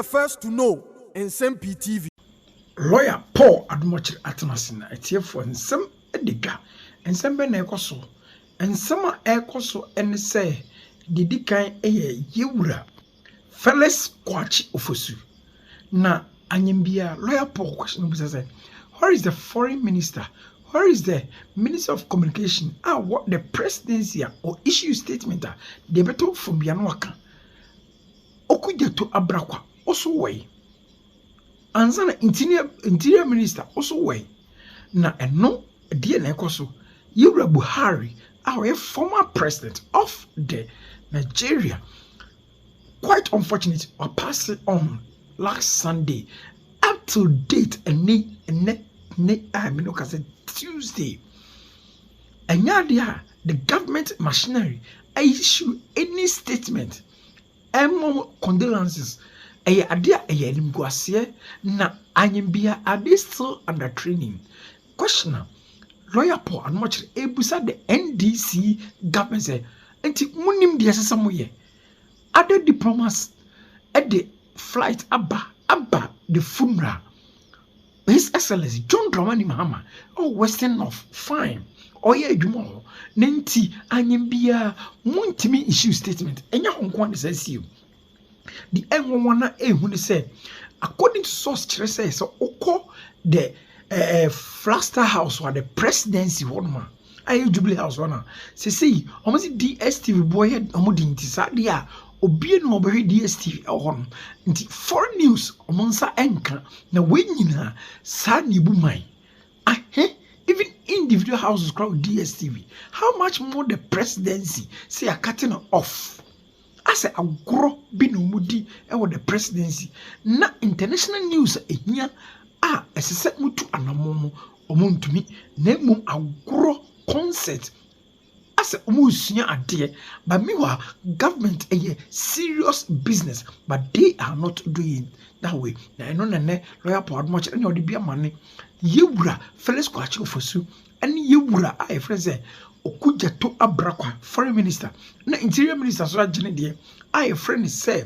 the first to know Nsem-Pii TV. Lawyer Paul Adom Atmasina etie for nsem ediga nsem be na ekoso nsem a ekoso ene se didi kan eye yewura Felix-Kwakye-Ofosu na anyembia. Lawyer Paul question be say, where is the foreign minister, where is the minister of communication, what the presidency or issue statement they beto from bianwaka Okudzeto abrakwa also way ansana interior minister also way na eno die na ekoso yewura Buhari our former president of the Nigeria, quite unfortunate, or passed it on last Sunday up to date and Tuesday. And yeah, the government machinery issue any statement and more condolences. Na anyembia are they still under training? Questioner Lawyer Paul and much ebusa the NDC government say enti munim de samoye other diplomats at the flight abba the funeral. His Excellency John Dramani Mahama Western North fine oye adwuma nenti anyembia muntimi issue statement enya honkwan says you the N1 ehunu say according to source Otchere say so oko the Flaster House or the presidency one aye Jubilee House one say almost DSTV boy head omudi nti sadia obie no obehwe DSTV ehon nti foreign news omonsa enka na wenyina sa nibu man even individual houses crowd DSTV. How much more the presidency say are cutting off? I say agro bi no mudi the presidency na international news ehia esese mutu anamomo omuntumi na mum agro concert ase omusunya ade but meanwhile government serious business but they are not doing that way. Na eno nene Lawyer Paul Adom Atchere odi bia mane yewura Felix-Kwakye-Ofosu ene yewura a friend Okudzeto abrakwa foreign minister na interior minister so agene de a friend say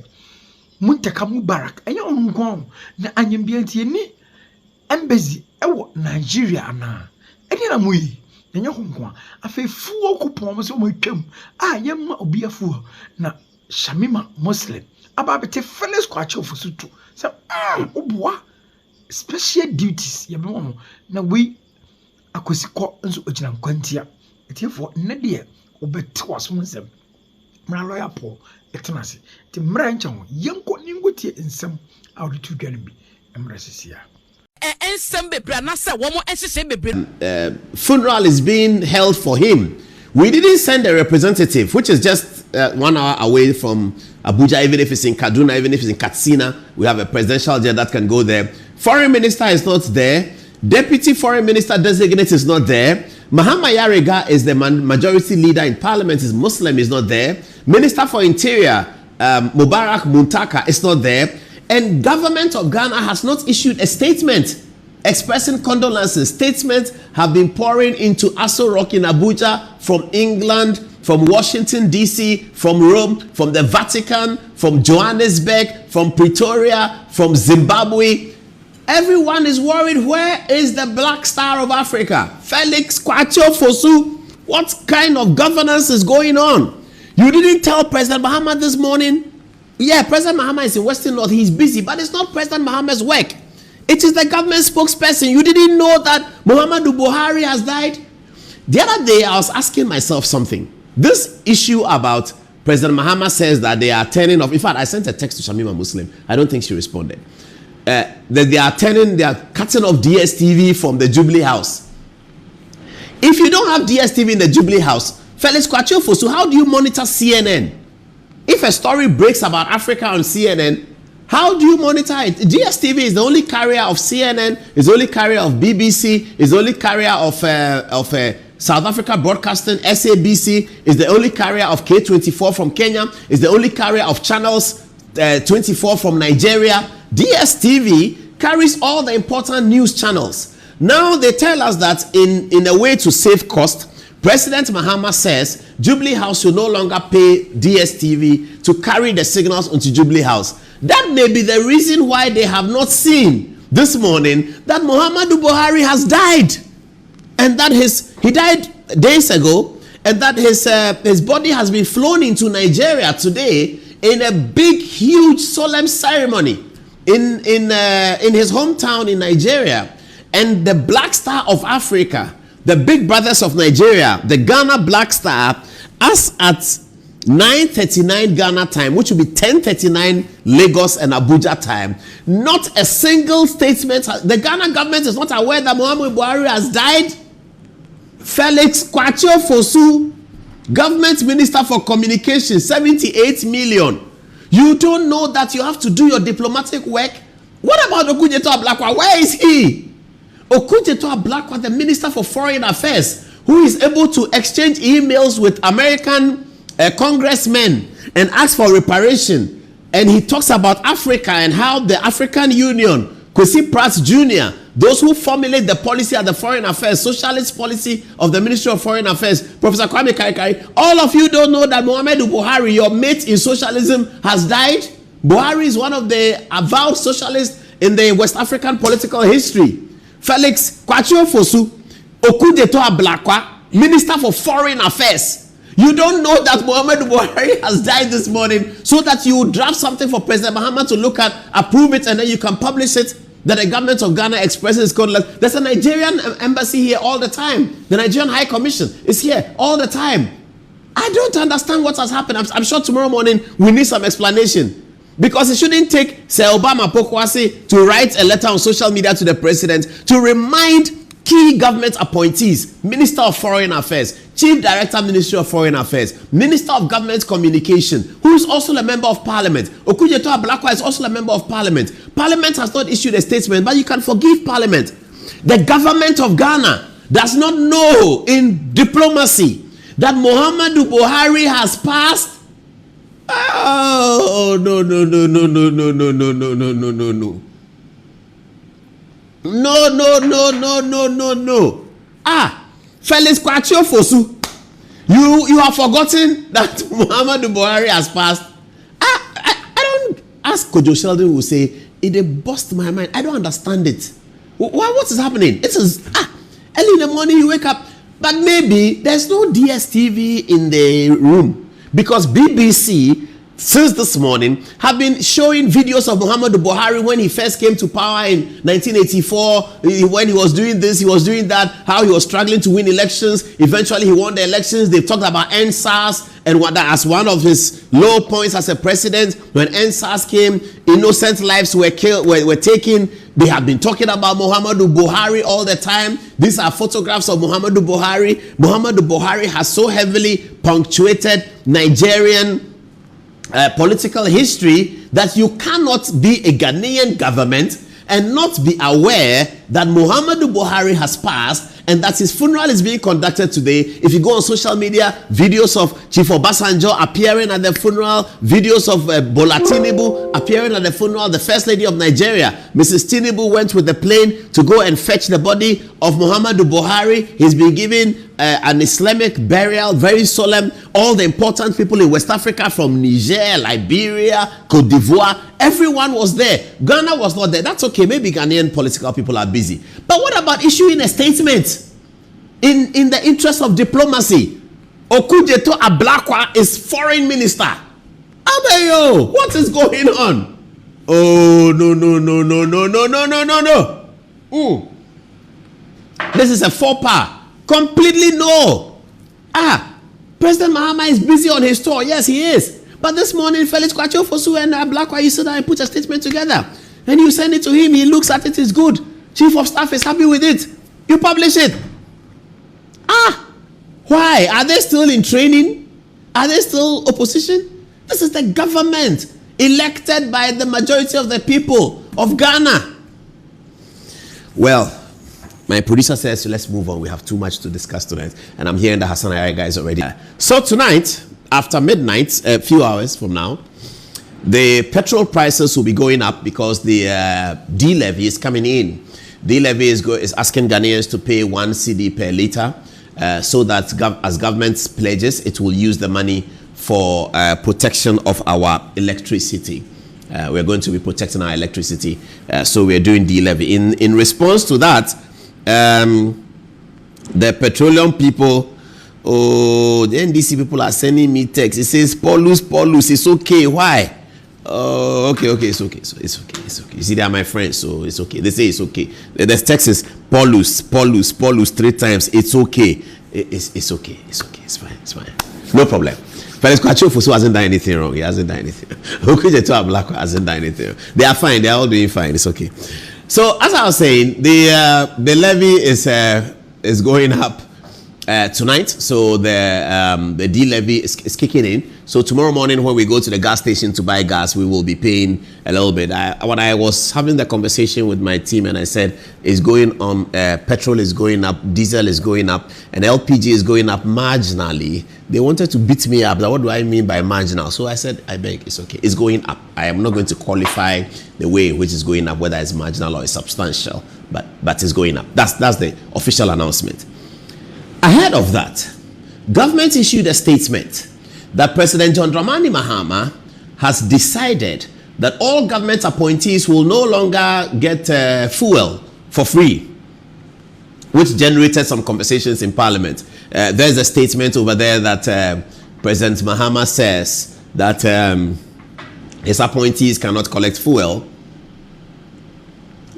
Muntaka Mubarak enya ongon na anyembia ntie ni embassy ewo Nigeria ana ene na muyi enya honkwa afa fuo kupon mo se mo twam yemma obiafuo na Shamima Muslim ababete Felix-Kwakye-Ofosu to say oboa special duties yemma na we akosiko nso ogina nkwantia for Nadia obet was Nsem Lawyer Paul etenase ti mrancha ho yenko ningotie nsem awde tu dwane bi emrasisia ensem bebre na se wo mo ehye bebre. Funeral is being held for him. We didn't send a representative, which is just 1 hour away from Abuja. Even if it's in Kaduna, even if it's in Katsina, we have a presidential jet that can go there. Foreign minister is not there. Deputy foreign minister designate is not there. Mahama Yarega is the majority leader in parliament, is Muslim, is not there. Minister for Interior, Mubarak Muntaka, is not there. And government of Ghana has not issued a statement expressing condolences. Statements have been pouring into Aso Rock in Abuja from England, from Washington, D.C., from Rome, from the Vatican, from Johannesburg, from Pretoria, from Zimbabwe. Everyone is worried. Where is the Black Star of Africa? Felix-Kwakye-Ofosu. What kind of governance is going on? You didn't tell President Mahama this morning. Yeah, President Mahama is in Western North. He's busy, but it's not President Mahama's work. It is the government spokesperson. You didn't know that Muhammadu Buhari has died? The other day, I was asking myself something. This issue about President Mahama says that they are turning off. In fact, I sent a text to Shamima Muslim. I don't think she responded. That they are cutting off DSTV from the Jubilee House. If you don't have DSTV in the Jubilee House, Felix-Kwakye-Ofosu, how do you monitor CNN? If a story breaks about Africa on CNN, how do you monitor it? DSTV is the only carrier of CNN, is the only carrier of BBC, is the only carrier of South Africa Broadcasting, SABC, is the only carrier of K24 from Kenya, is the only carrier of Channels 24 from Nigeria. DSTV carries all the important news channels. Now they tell us that in a way to save cost, President Mahama says Jubilee House should no longer pay DSTV to carry the signals onto Jubilee House. That may be the reason why they have not seen this morning that Muhammadu Buhari has died, and that he died days ago, and that his body has been flown into Nigeria today in a big, huge, solemn ceremony in his hometown in Nigeria. And the Black Star of Africa, the big brothers of Nigeria, the Ghana Black Star, as at 9:39 Ghana time, which will be 10:39 Lagos and Abuja time, not a single statement. The Ghana government is not aware that Muhammadu Buhari has died. Felix-Kwakye-Ofosu, government minister for communication, 78 million. You don't know that you have to do your diplomatic work? What about Okudzeto Ablakwa? Where is he? Okudzeto Ablakwa, the minister for foreign affairs, who is able to exchange emails with American congressmen and ask for reparation. And he talks about Africa and how the African Union, Kwesi Pratt Jr., those who formulate the policy at the Foreign Affairs, socialist policy of the Ministry of Foreign Affairs, Professor Kwame Kaikai, all of you don't know that Muhammadu Buhari, your mate in socialism, has died. Buhari is one of the avowed socialists in the West African political history. Felix-Kwakye-Ofosu, Okudzeto Ablakwa, Minister for Foreign Affairs. You don't know that Muhammadu Buhari has died this morning, so that you draft something for President Mahama to look at, approve it, and then you can publish it, that the government of Ghana expresses condolence. There's a Nigerian embassy here all the time. The Nigerian High Commission is here all the time. I don't understand what has happened. I'm sure tomorrow morning we need some explanation. Because it shouldn't take Sir Obama Pokwasi to write a letter on social media to the president to remind key government appointees, Minister of Foreign Affairs, Chief Director, Ministry of Foreign Affairs, Minister of Government Communication, who is also a member of Parliament. Okudzeto Ablakwa is also a member of Parliament. Parliament has not issued a statement, but you can forgive Parliament. The government of Ghana does not know in diplomacy that Muhammadu Buhari has passed. Oh, no. No. Felix-Kwakye-Ofosu, you have forgotten that Muhammadu Buhari has passed. I don't, ask Kojo Sheldon will say, it bust my mind. I don't understand it. What is happening? It is early in the morning you wake up, but maybe there's no DSTV in the room, because BBC since this morning have been showing videos of Muhammadu Buhari when he first came to power in 1984, when he was doing this, he was doing that, how he was struggling to win elections. Eventually he won the elections. They talked about NSAS and what that as one of his low points as a president. When NSAS came, innocent lives were taken. They have been talking about Muhammadu Buhari all the time. These are photographs of Muhammadu Buhari. Muhammadu Buhari has so heavily punctuated Nigerian political history that you cannot be a Ghanaian government and not be aware that Muhammadu Buhari has passed and that his funeral is being conducted today. If you go on social media, videos of Chief Obasanjo appearing at the funeral, videos of Bola Tinubu appearing at the funeral. The First Lady of Nigeria, Mrs. Tinubu, went with the plane to go and fetch the body of Muhammadu Buhari. He's been given an Islamic burial, very solemn. All the important people in West Africa, from Niger, Liberia, Cote d'Ivoire, everyone was there. Ghana was not there. That's okay. Maybe Ghanaian political people are busy. But what about issuing a statement in the interest of diplomacy? Okudzeto Ablakwa is foreign minister. Abeyo, what is going on? Oh, no. This is a faux pas. Completely no. President Mahama is busy on his tour. Yes, he is. But this morning, Felix-Kwakye-Ofosu and Ablakwa, you sit down and put a statement together. And you send it to him. He looks at it. It's good. Chief of Staff is happy with it. You publish it. Why? Are they still in training? Are they still opposition? This is the government elected by the majority of the people of Ghana. Well, my producer says, let's move on. We have too much to discuss tonight. And I'm hearing the Hassan Ayai guys already. So tonight, after midnight, a few hours from now, the petrol prices will be going up because the D-levy is coming in. D-levy is asking Ghanaians to pay 1 cedi per liter. so that as government pledges, it will use the money for protection of our electricity. We're going to be protecting our electricity, so we're doing de-levy. In response to that, the petroleum people, the NDC people are sending me text. It says, Paulus, it's okay. Why? Okay, it's okay. So it's okay. You see, they are my friends, so it's okay. They say it's okay. The text is Paulus 3 times. It's okay. It's okay. It's fine. No problem. Felix-Kwakye-Ofosu hasn't done anything wrong. He hasn't done anything. Okudzeto hasn't done anything wrong. They are fine. They are all doing fine. It's okay. So as I was saying, the levy is going up tonight. So the D-levy is kicking in. So tomorrow morning when we go to the gas station to buy gas, we will be paying a little bit. When I was having the conversation with my team and I said, it's going on, petrol is going up, diesel is going up, and LPG is going up marginally. They wanted to beat me up. What do I mean by marginal? So I said, I beg, it's okay. It's going up. I am not going to qualify the way in which it's going up, whether it's marginal or it's substantial, but it's going up. That's the official announcement. Ahead of that, government issued a statement that President John Dramani Mahama has decided that all government appointees will no longer get fuel for free, which generated some conversations in Parliament. There's a statement over there that President Mahama says that his appointees cannot collect fuel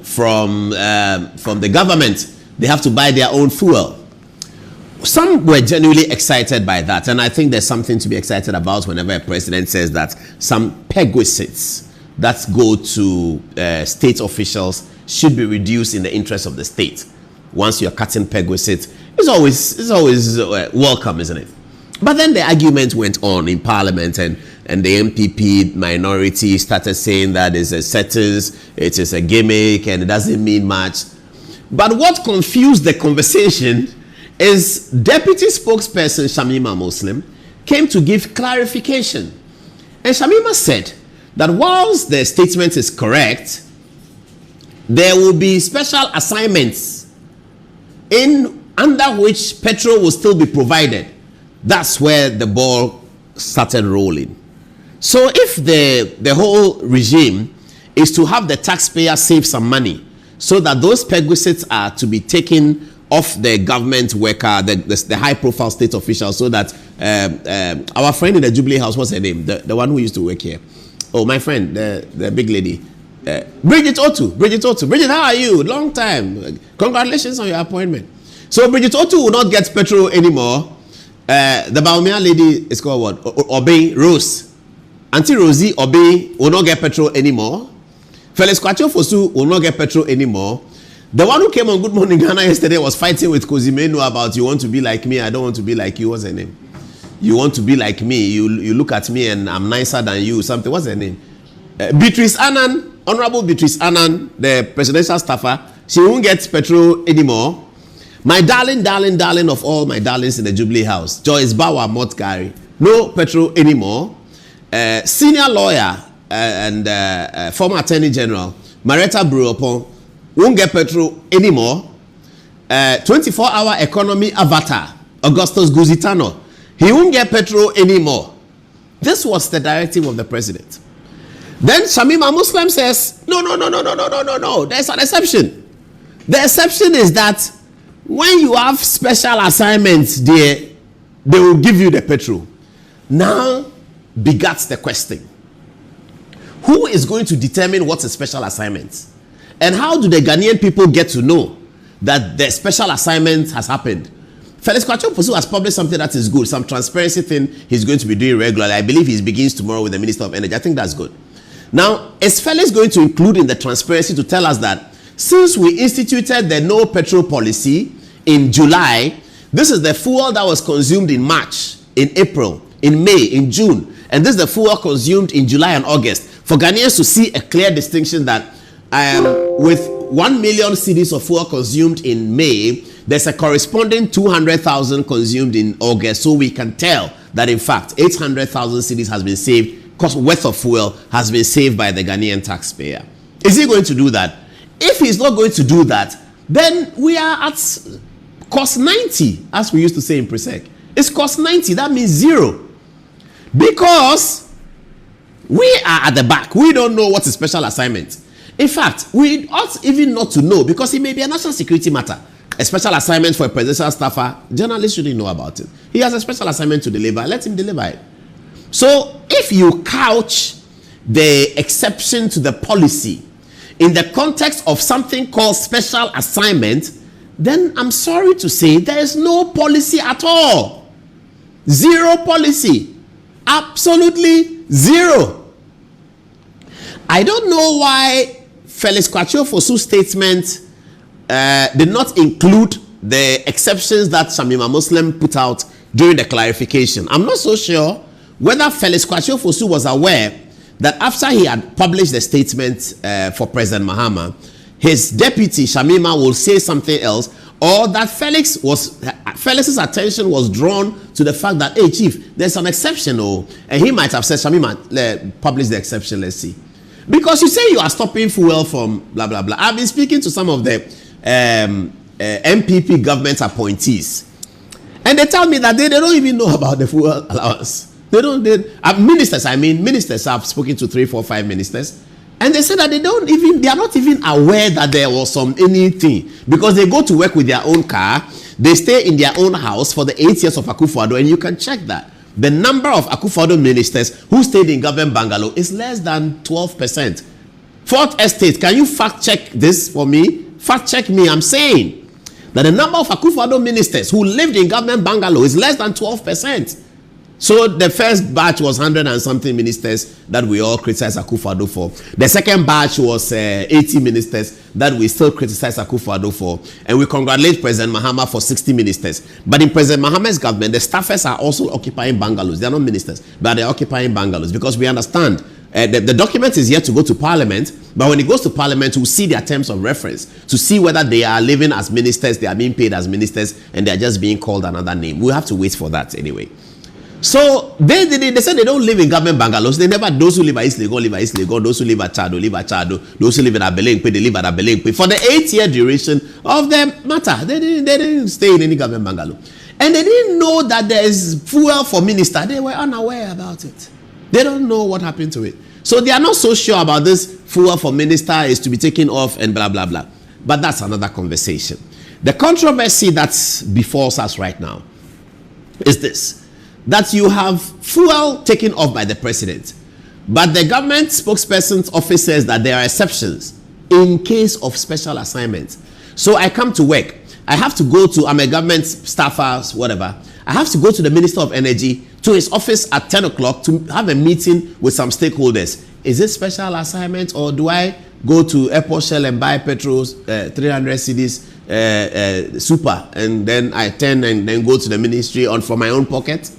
from the government. They have to buy their own fuel. Some were genuinely excited by that, and I think there's something to be excited about whenever a president says that some perquisites that go to state officials should be reduced in the interest of the state. Once you're cutting perquisites, it's always welcome, isn't it? But then the argument went on in Parliament, and the MPP minority started saying that it's a sentence, it is a gimmick, and it doesn't mean much. But what confused the conversation is Deputy Spokesperson Shamima Muslim came to give clarification. And Shamima said that whilst the statement is correct, there will be special assignments under which petrol will still be provided. That's where the ball started rolling. So if the whole regime is to have the taxpayer save some money so that those perquisites are to be taken off the government worker, the high-profile state official, so that our friend in the Jubilee House, what's her name? The one who used to work here. Oh, my friend, the big lady. Bridget Otu. Bridget, how are you? Long time. Congratulations on your appointment. So Bridget Otu will not get petrol anymore. The Baumia lady is called what? Obey Rose. Auntie Rosie Obey will not get petrol anymore. Felix-Kwakye-Ofosu will not get petrol anymore. The one who came on Good Morning Ghana yesterday was fighting with Kozimenu about you want to be like me, I don't want to be like you. What's her name? You want to be like me. You look at me and I'm nicer than you. Something. What's her name? Beatrice Annan, Honorable Beatrice Annan, the presidential staffer. She won't get petrol anymore. My darling of all my darlings in the Jubilee House, Joyce Bawa Motgari, no petrol anymore. Senior lawyer and former Attorney General Marietta Bruopon won't get petrol anymore. 24-hour economy avatar Augustus Guzitano, he won't get petrol anymore. This was the directive of the president. Then Shamima Muslim says, no, there's an exception. The exception is that when you have special assignments there, they will give you the petrol. Now begats the question, who is going to determine what's a special assignment? And how do the Ghanaian people get to know that the special assignment has happened? Felix-Kwakye-Ofosu has published something that is good, some transparency thing he's going to be doing regularly. I believe he begins tomorrow with the Minister of Energy. I think that's good. Now, is Felix going to include in the transparency to tell us that since we instituted the no petrol policy in July, this is the fuel that was consumed in March, in April, in May, in June, and this is the fuel consumed in July and August. For Ghanaians to see a clear distinction that with 1 million cedis of fuel consumed in May, there's a corresponding 200,000 consumed in August, so we can tell that in fact 800,000 cedis has been saved, cost worth of fuel has been saved by the Ghanaian taxpayer. Is he going to do that? If he's not going to do that, then we are at cost 90, as we used to say in Presec. It's cost 90. That means 0. Because we are at the back. We don't know what is special assignment. In fact, we ought even not to know, because it may be a national security matter. A special assignment for a presidential staffer, journalists shouldn't know about it. He has a special assignment to deliver. Let him deliver it. So if you couch the exception to the policy in the context of something called special assignment, then I'm sorry to say there is no policy at all. Zero policy. Absolutely zero. I don't know why Felix-Kwakye-Ofosu's statement did not include the exceptions that Shamima Muslim put out during the clarification. I'm not so sure whether Felix-Kwakye-Ofosu was aware that after he had published the statement for President Mahama, his deputy Shamima will say something else, or that Felix's attention was drawn to the fact that, hey chief, there's an exception, and he might have said, Shamima, publish the exception, let's see. Because you say you are stopping fuel from blah blah blah. I've been speaking to some of the MPP government appointees, and they tell me that they don't even know about the fuel allowance. Ministers. I've spoken to 3, 4, 5 ministers, and they say that they are not even aware that there was anything, because they go to work with their own car, they stay in their own house for the 8 years of Akufo-Addo, and you can check that. The number of Akufo-Addo ministers who stayed in government bungalow is less than 12%. Fourth Estate, can you fact check this for me? Fact check me. I'm saying that the number of Akufo-Addo ministers who lived in government bungalow is less than 12%. So the first batch was 100 and something ministers that we all criticize Akufo-Addo for. The second batch was 80 ministers that we still criticize Akufo-Addo for. And we congratulate President Mahama for 60 ministers. But in President Mahama's government, the staffers are also occupying bungalows. They are not ministers, but they are occupying bungalows, because we understand the document is yet to go to Parliament. But when it goes to Parliament, we'll see their terms of reference to see whether they are living as ministers, they are being paid as ministers, and they are just being called another name. We'll have to wait for that anyway. So they said they don't live in government bungalows. Those who live at East Legon live at East Legon. Those who live at Chado live at Chado. Those who live in Abelenkwe, they live at Abelenkwe. For the 8-year duration of the matter, they didn't stay in any government bungalow. And they didn't know that there is fuel for minister. They were unaware about it. They don't know what happened to it. So they are not so sure about this fuel for minister is to be taken off and blah, blah, blah. But that's another conversation. The controversy that's before us right now is this: that you have fuel taken off by the president, but the government spokesperson's office says that there are exceptions in case of special assignments. So I come to work. I have to go to, I'm a government staffer, whatever. I have to go to the Minister of Energy, to his office at 10 o'clock to have a meeting with some stakeholders. Is it special assignment, or do I go to Airport Shell and buy petrols, 300 cedis super, and then I turn and then go to the ministry from my own pocket?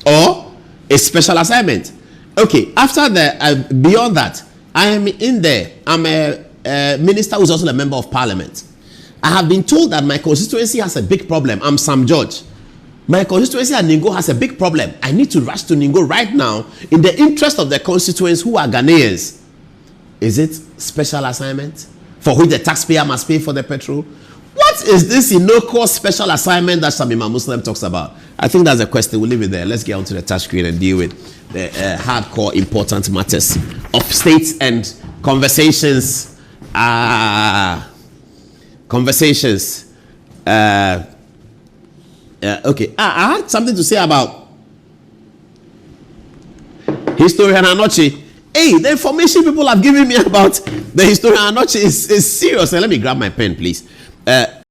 Or a special assignment? Okay, after that, beyond that, I am in there. I'm a minister who's also a member of parliament. I have been told that my constituency has a big problem. I'm Sam George. My constituency at Ningo has a big problem. I need to rush to Ningo right now in the interest of the constituents who are Ghanaians. Is it special assignment for which the taxpayer must pay for the petrol? What is this innocuous special assignment that Shamima Muslim talks about? I think that's a question. We'll leave it there. Let's get onto the touch screen and deal with the hardcore important matters of state and conversations. Okay. I had something to say about historian Anoche. Hey, the information people have given me about the historian Anoche is serious. Let me grab my pen, please.